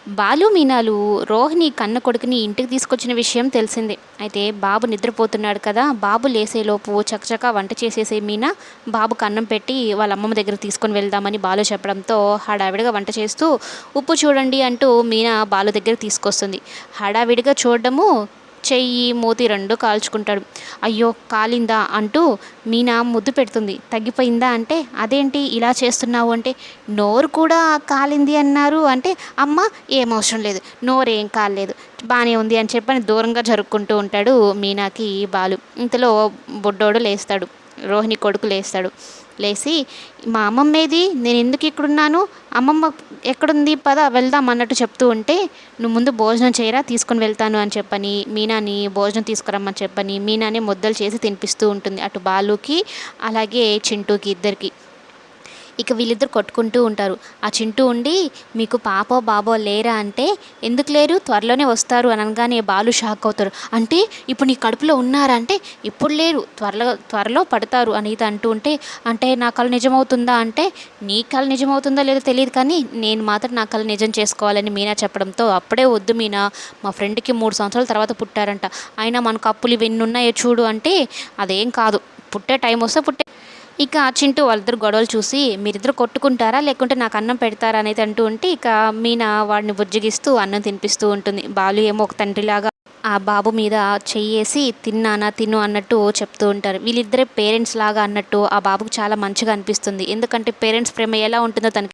బాలు మీనాలు రోహిణి కన్న కొడుకుని ఇంటికి తీసుకొచ్చిన విషయం తెలిసిందే. అయితే బాబు నిద్రపోతున్నాడు కదా, బాబు లేసేలోపు చకచకా వంట చేసేసే మీనా బాబుకు అన్నం పెట్టి వాళ్ళ అమ్మమ్మ దగ్గర తీసుకొని వెళ్దామని బాలు చెప్పడంతో హడావిడిగా వంట చేస్తూ ఉప్పు చూడండి అంటూ మీనా బాలు దగ్గర తీసుకొస్తుంది. హడావిడిగా చూడడము, చెయ్యి మూతి రెండు కాల్చుకుంటాడు. అయ్యో కాలిందా అంటూ మీనా ముద్దు పెడుతుంది. తగ్గిపోయిందా అంటే అదేంటి ఇలా చేస్తున్నావు అంటే నోరు కూడా కాలింది అన్నారు అంటే అమ్మ ఏం అవసరం లేదు, నోరేం కాలేదు, బాగానే ఉంది అని చెప్పని దూరంగా జరుపుకుంటూ ఉంటాడు మీనాకి బాలు. ఇంతలో బొడ్డోడు లేస్తాడు, రోహిణి కొడుకు లేస్తాడు. లేచి మా అమ్మమ్మ ఏది, నేను ఎందుకు ఇక్కడున్నాను, అమ్మమ్మ ఎక్కడుంది, పద వెళ్దాం అన్నట్టు చెప్తూ ఉంటే నువ్వు ముందు భోజనం చేయరా తీసుకొని వెళ్తాను అని చెప్పని మీనాని భోజనం తీసుకురమ్మని చెప్పని మీనాని ముద్దలు చేసి తినిపిస్తూ ఉంటుంది అటు బాలుకి అలాగే చింటూకి ఇద్దరికి. ఇక వీళ్ళిద్దరు కొట్టుకుంటూ ఉంటారు. ఆ చింటూ ఉండి మీకు పాపో బాబో లేరా అంటే ఎందుకు లేరు, త్వరలోనే వస్తారు అనగానే బాలు షాక్ అవుతారు. అంటే ఇప్పుడు నీ కడుపులో ఉన్నారా అంటే ఇప్పుడు లేరు, త్వరలో పడతారు అనేది అంటూ ఉంటే అంటే నా కళ నిజమవుతుందా అంటే నీ కళ నిజమవుతుందో లేదో తెలియదు కానీ నేను మాత్రం నా కళ నిజం చేసుకోవాలని మీనా చెప్పడంతో అప్పుడే వద్దు మీనా, మా ఫ్రెండ్కి 3 సంవత్సరాల తర్వాత పుట్టారంట, అయినా మనకు అప్పులు ఇవన్నీ ఉన్నాయో చూడు అంటే అదేం కాదు, పుట్టే టైం వస్తే ఇక చింటూ వాళ్ళిద్దరు గొడవలు చూసి మీరిద్దరు కొట్టుకుంటారా లేకుంటే నాకు అన్నం పెడతారా అనేది అంటూ ఉంటే ఇక మీనా వాడిని బుజ్జగిస్తూ అన్నం తినిపిస్తూ ఉంటుంది. బాలు ఏమో ఒక తండ్రిలాగా ఆ బాబు మీద చెయ్యేసి తిన్నానా తిను అన్నట్టు చెప్తూ ఉంటారు. వీళ్ళిద్దరే పేరెంట్స్ లాగా అన్నట్టు ఆ బాబుకు చాలా మంచిగా అనిపిస్తుంది. ఎందుకంటే పేరెంట్స్ ప్రేమ ఎలా ఉంటుందో తనకి